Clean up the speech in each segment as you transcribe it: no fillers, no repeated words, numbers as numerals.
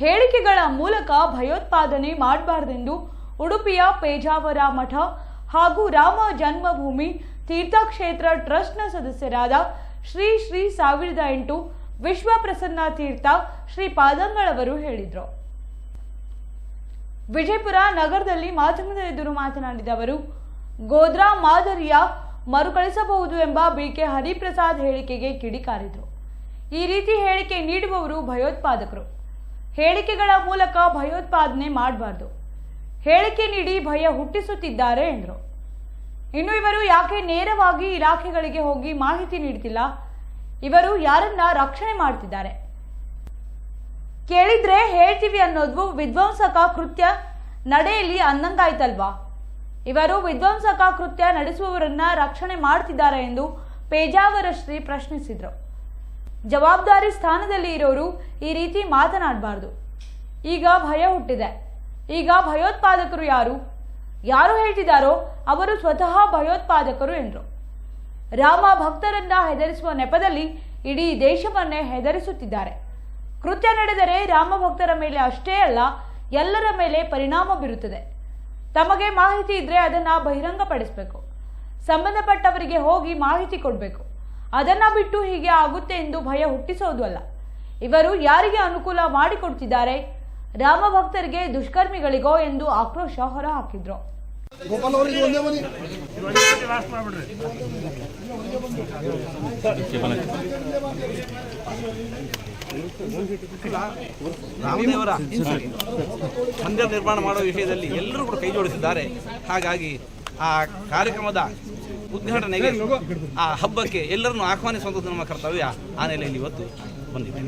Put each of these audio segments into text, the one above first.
ಹೇಳಿಕೆಗಳ ಮೂಲಕ ಭಯೋತ್ಪಾದನೆ ಮಾಡಬಾರದೆಂದು ಉಡುಪಿಯ ಪೇಜಾವರ ಮಠ ಹಾಗೂ ರಾಮ ಜನ್ಮಭೂಮಿ ತೀರ್ಥಕ್ಷೇತ್ರ ಟ್ರಸ್ಟ್ನ ಸದಸ್ಯರಾದ ಶ್ರೀ 1008 ವಿಶ್ವ ಪ್ರಸನ್ನ ತೀರ್ಥ ಶ್ರೀ ಪಾದಂಗಳವರು ಹೇಳಿದರು. ವಿಜಯಪುರ ನಗರದಲ್ಲಿ ಮಾಧ್ಯಮದ ಎದುರು ಮಾತನಾಡಿದ ಅವರು, ಗೋಧ್ರಾ ಮಾದರಿಯ ಮರುಕಳಿಸಬಹುದು ಎಂಬ ಬಿಕೆ ಹರಿಪ್ರಸಾದ್ ಹೇಳಿಕೆಗೆ ಕಿಡಿಕಾರಿದರು. ಈ ರೀತಿ ಹೇಳಿಕೆ ನೀಡುವವರು ಭಯೋತ್ಪಾದಕರು. ಹೇಳಿಕೆಗಳ ಮೂಲಕ ಭಯೋತ್ಪಾದನೆ ಮಾಡಬಾರದು. ಹೇಳಿಕೆ ನೀಡಿ ಭಯ ಹುಟ್ಟಿಸುತ್ತಿದ್ದಾರೆ ಎಂದರು. ಇನ್ನು ಇವರು ಯಾಕೆ ನೇರವಾಗಿ ಇಲಾಖೆಗಳಿಗೆ ಹೋಗಿ ಮಾಹಿತಿ ನೀಡುತ್ತಿಲ್ಲ? ಇವರು ಯಾರನ್ನ ರಕ್ಷಣೆ ಮಾಡ್ತಿದ್ದಾರೆ? ಕೇಳಿದ್ರೆ ಹೇಳ್ತೀವಿ ಅನ್ನೋದು ವಿಧ್ವಂಸಕ ಕೃತ್ಯ ನಡೆಯಲ್ಲಿ ಅನ್ನಂಗಾಯ್ತಲ್ವಾ? ಇವರು ವಿಧ್ವಂಸಕ ಕೃತ್ಯ ನಡೆಸುವವರನ್ನ ರಕ್ಷಣೆ ಮಾಡ್ತಿದ್ದಾರೆ ಎಂದು ಪೇಜಾವರ ಶ್ರೀ ಪ್ರಶ್ನಿಸಿದ್ರು. ಜವಾಬ್ದಾರಿ ಸ್ಥಾನದಲ್ಲಿ ಇರೋರು ಈ ರೀತಿ ಮಾತನಾಡಬಾರದು. ಈಗ ಭಯ ಹುಟ್ಟಿದೆ. ಈಗ ಭಯೋತ್ಪಾದಕರು ಯಾರು ಹೇಳ್ತಿದ್ದಾರೋ ಅವರು ಸ್ವತಃ ಭಯೋತ್ಪಾದಕರು ಎಂದರು. ರಾಮ ಭಕ್ತರನ್ನ ಹೆದರಿಸುವ ನೆಪದಲ್ಲಿ ಇಡೀ ದೇಶವನ್ನೇ ಹೆದರಿಸುತ್ತಿದ್ದಾರೆ. ಕೃತ್ಯ ನಡೆದರೆ ರಾಮ ಭಕ್ತರ ಮೇಲೆ ಅಷ್ಟೇ ಅಲ್ಲ, ಎಲ್ಲರ ಮೇಲೆ ಪರಿಣಾಮ ಬೀರುತ್ತದೆ. ತಮಗೆ ಮಾಹಿತಿ ಇದ್ರೆ ಅದನ್ನ ಬಹಿರಂಗಪಡಿಸಬೇಕು. ಸಂಬಂಧಪಟ್ಟವರಿಗೆ ಹೋಗಿ ಮಾಹಿತಿ ಕೊಡಬೇಕು. ಅದನ್ನ ಬಿಟ್ಟು ಹೀಗೆ ಆಗುತ್ತೆ ಎಂದು ಭಯ ಹುಟ್ಟಿಸೋದು ಅಲ್ಲ. ಇವರು ಯಾರಿಗೆ ಅನುಕೂಲ ಮಾಡಿಕೊಡ್ತಿದ್ದಾರೆ? ರಾಮ ಭಕ್ತರಿಗೆ, ದುಷ್ಕರ್ಮಿಗಳಿಗೋ ಎಂದು ಆಕ್ರೋಶ ಹೊರಹಾಕಿದ್ರು. ರಾಮದೇವರ ಮಂದಿರ ನಿರ್ಮಾಣ ಮಾಡುವ ವಿಷಯದಲ್ಲಿ ಎಲ್ಲರೂ ಕೂಡ ಕೈ ಜೋಡಿಸಿದ್ದಾರೆ. ಹಾಗಾಗಿ ಆ ಕಾರ್ಯಕ್ರಮದ ಉದ್ಘಾಟನೆಗೆ, ಆ ಹಬ್ಬಕ್ಕೆ ಎಲ್ಲರನ್ನು ಆಹ್ವಾನಿಸುವಂಥದ್ದು ನಮ್ಮ ಕರ್ತವ್ಯ. ಆ ನೆಲೆಯಲ್ಲಿ ಇವತ್ತು ಬಂದಿದೆ.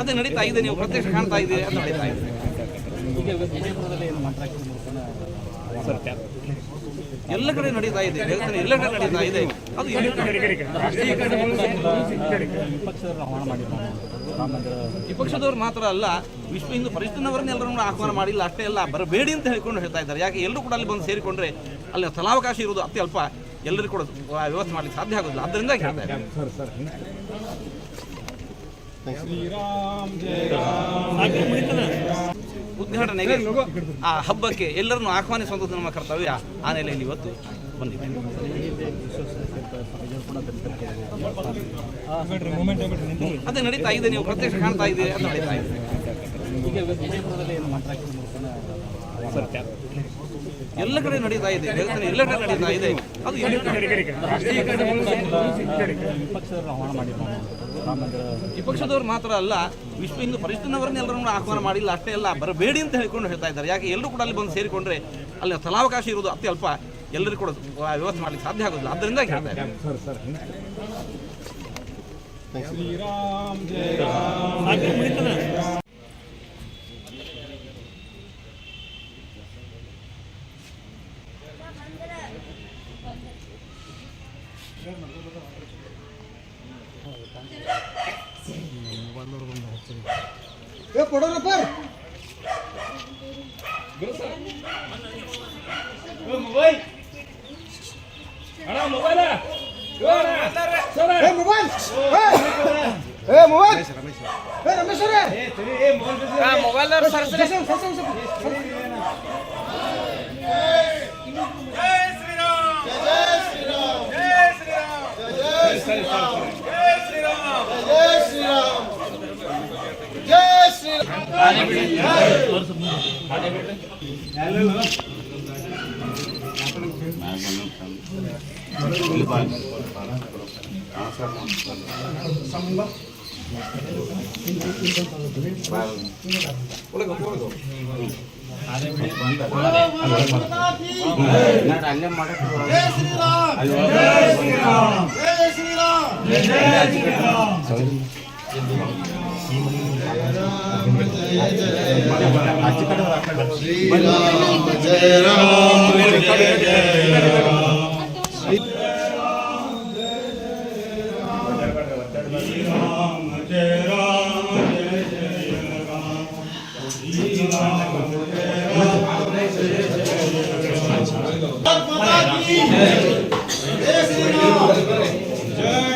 ಅದೇ ನಡೀತಾ ಇದೆ, ನೀವು ಪ್ರತ್ಯಕ್ಷ ಕಾಣ್ತಾ ಇದ್ದೀರಿ, ಅದು ನಡೀತಾ ಇದೆ. ಎಲ್ಲ ಕಡೆ ನಡೀತಾ ಇದೆ, ಜಗತ್ತಿನ ಎಲ್ಲ ಕಡೆ ನಡೀತಾ ಇದೆ. ಅದು ವಿಪಕ್ಷದವರು ಮಾತ್ರ ಅಲ್ಲ, ವಿಶ್ವ ಹಿಂದೂ ಪರಿಷತ್ನವರನ್ನೆಲ್ಲರನ್ನು ಆಹ್ವಾನ ಮಾಡಿಲ್ಲ, ಅಷ್ಟೇ ಅಲ್ಲ, ಬರಬೇಡಿ ಅಂತ ಹೇಳಿಕೊಂಡು ಹೇಳ್ತಾ ಇದ್ದಾರೆ. ಯಾಕೆ ಎಲ್ಲರೂ ಕೂಡ ಅಲ್ಲಿ ಬಂದು ಸೇರಿಕೊಂಡ್ರೆ ಅಲ್ಲಿ ಸ್ಥಳಾವಕಾಶ ಇರುವುದು ಅತ್ಯಲ್ಪ, ಎಲ್ಲರಿಗೂ ಕೂಡ ವ್ಯವಸ್ಥೆ ಮಾಡಲಿಕ್ಕೆ ಸಾಧ್ಯ ಆಗೋದಿಲ್ಲ. ಅದರಿಂದ ಹೇಳ್ತಾ ಇದ್ದಾರೆ. ಉದ್ಘಾಟನೆಗೆ, ಆ ಹಬ್ಬಕ್ಕೆ ಎಲ್ಲರನ್ನು ಆಹ್ವಾನಿಸುವಂಥದ್ದು ನಮ್ಮ ಕರ್ತವ್ಯ. ಆ ನೆಲೆಯಲ್ಲಿ ಇವತ್ತು ಬಂದಿದೆ. ಅದೇ ನಡೀತಾ ಇದೆ, ನೀವು ಪ್ರತ್ಯಕ್ಷ ಕಾಣ್ತಾ ಇದ್ದೀರಿ, ಅದು ನಡೀತಾ ಇದೆ. ಎಲ್ಲ ಕಡೆ ನಡೀತಾ ಇದೆ, ಜಗತ್ತಿನ ಎಲ್ಲ ಕಡೆ ನಡೀತಾ ಇದೆ. ಅದು ವಿಪಕ್ಷದವರು ಮಾತ್ರ ಅಲ್ಲ, ವಿಶ್ವ ಹಿಂದೂ ಪರಿಷತ್ನವರನ್ನೆಲ್ಲರನ್ನು ಆಹ್ವಾನ ಮಾಡಿಲ್ಲ, ಅಷ್ಟೇ ಅಲ್ಲ, ಬರಬೇಡಿ ಅಂತ ಹೇಳಿಕೊಂಡು ಹೇಳ್ತಾ ಇದ್ದಾರೆ. ಯಾಕೆ ಎಲ್ಲರೂ ಕೂಡ ಅಲ್ಲಿ ಬಂದು ಸೇರಿಕೊಂಡ್ರೆ ಅಲ್ಲಿ ಸ್ಥಳಾವಕಾಶ ಇರುವುದು ಅತ್ಯಲ್ಪ, ಎಲ್ಲರಿಗೂ ಕೂಡ ವ್ಯವಸ್ಥೆ ಮಾಡಲಿಕ್ಕೆ ಸಾಧ್ಯ ಆಗೋದಿಲ್ಲ. ಅದರಿಂದ ಹೇಳ್ತಾ ಇದ್ದಾರೆ.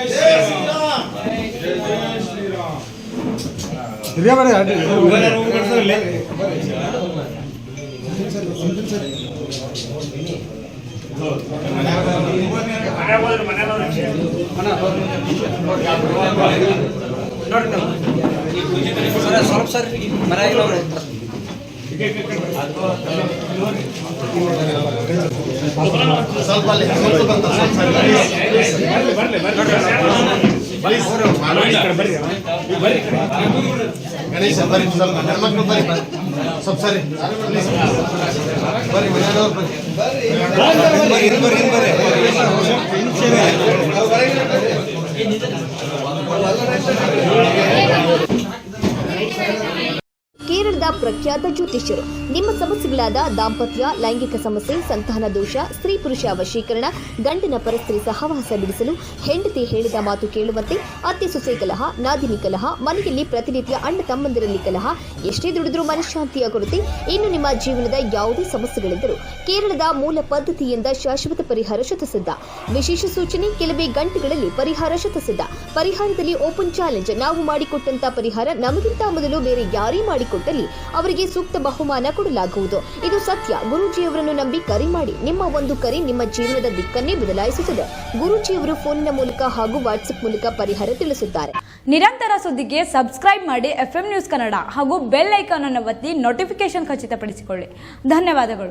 जय श्री राम। ಸ್ವಲ್ಪ ಸರ್ ಮರ ಗಣೇಶ ಬರ್ರಿ ಸ್ವಲ್ಪ ಹೆಣ್ಮಕ್ಳು ಬರ್ರಿ ಸ್ವಲ್ಪ ಸರಿ ಬರ್ರಿ ಮನೆಯವ್ರು ಕೇರಳದ ಪ್ರಖ್ಯಾತ ಜ್ಯೋತಿಷ್ಯರು ನಿಮ್ಮ ಸಮಸ್ಯೆಗಳಾದ ದಾಂಪತ್ಯ, ಲೈಂಗಿಕ ಸಮಸ್ಯೆ, ಸಂತಾನ ದೋಷ, ಸ್ತ್ರೀ ಪುರುಷ ವಶೀಕರಣ, ಗಂಡನ ಪರಸ್ತ್ರೀ ಸಹವಾಸ ಬಿಡಿಸಲು, ಹೆಂಡತಿ ಹೇಳಿದ ಮಾತು ಕೇಳುವಂತೆ, ಅತ್ತೆ ಸೊಸೆ ಕಲಹ, ನಾದಿನಿ ಕಲಹ, ಮನೆಯಲ್ಲಿ ಪ್ರತಿನಿತ್ಯ ಅಣ್ಣ ತಮ್ಮಂದಿರಲ್ಲಿ ಕಲಹ, ಎಷ್ಟೇ ದುಡಿದ್ರೂ ಮನಃಶಾಂತಿಯ ಕೊರತೆ, ಇನ್ನು ನಿಮ್ಮ ಜೀವನದ ಯಾವುದೇ ಸಮಸ್ಯೆಗಳಿದ್ದರೂ ಕೇರಳದ ಮೂಲ ಪದ್ಧತಿಯಿಂದ ಶಾಶ್ವತ ಪರಿಹಾರ ಶತಸಿದ್ಧ. ವಿಶೇಷ ಸೂಚನೆ, ಕೆಲವೇ ಗಂಟೆಗಳಲ್ಲಿ ಪರಿಹಾರ ಶತಸಿದ್ಧ. ಪರಿಹಾರದಲ್ಲಿ ಓಪನ್ ಚಾಲೆಂಜ್. ನಾವು ಮಾಡಿಕೊಟ್ಟಂತ ಪರಿಹಾರ ನಮಗಿಂತ ಮೊದಲು ಬೇರೆ ಯಾರೇ ಮಾಡಿಕೊಟ್ಟಲ್ಲಿ ಅವರಿಗೆ ಸೂಕ್ತ ಬಹುಮಾನ ಕೊಡಲಾಗುವುದು. ಇದು ಸತ್ಯ. ಗುರೂಜಿಯವರನ್ನು ನಂಬಿ ಕರೆ ಮಾಡಿ. ನಿಮ್ಮ ಒಂದು ಕರೆ ನಿಮ್ಮ ಜೀವನದ ದಿಕ್ಕನ್ನೇ ಬದಲಾಯಿಸುತ್ತದೆ. ಗುರೂಜಿಯವರು ಫೋನಿನ ಮೂಲಕ ಹಾಗೂ ವಾಟ್ಸ್ಆಪ್ ಮೂಲಕ ಪರಿಹಾರ ತಿಳಿಸುತ್ತಾರೆ. ನಿರಂತರ ಸುದ್ದಿಗೆ ಸಬ್ಸ್ಕ್ರೈಬ್ ಮಾಡಿ FM ನ್ಯೂಸ್ ಕನ್ನಡ ಹಾಗೂ ಬೆಲ್ ಐಕಾನ್ ಅನ್ನು ಒತ್ತಿ ನೋಟಿಫಿಕೇಶನ್ ಖಚಿತಪಡಿಸಿಕೊಳ್ಳಿ. ಧನ್ಯವಾದಗಳು.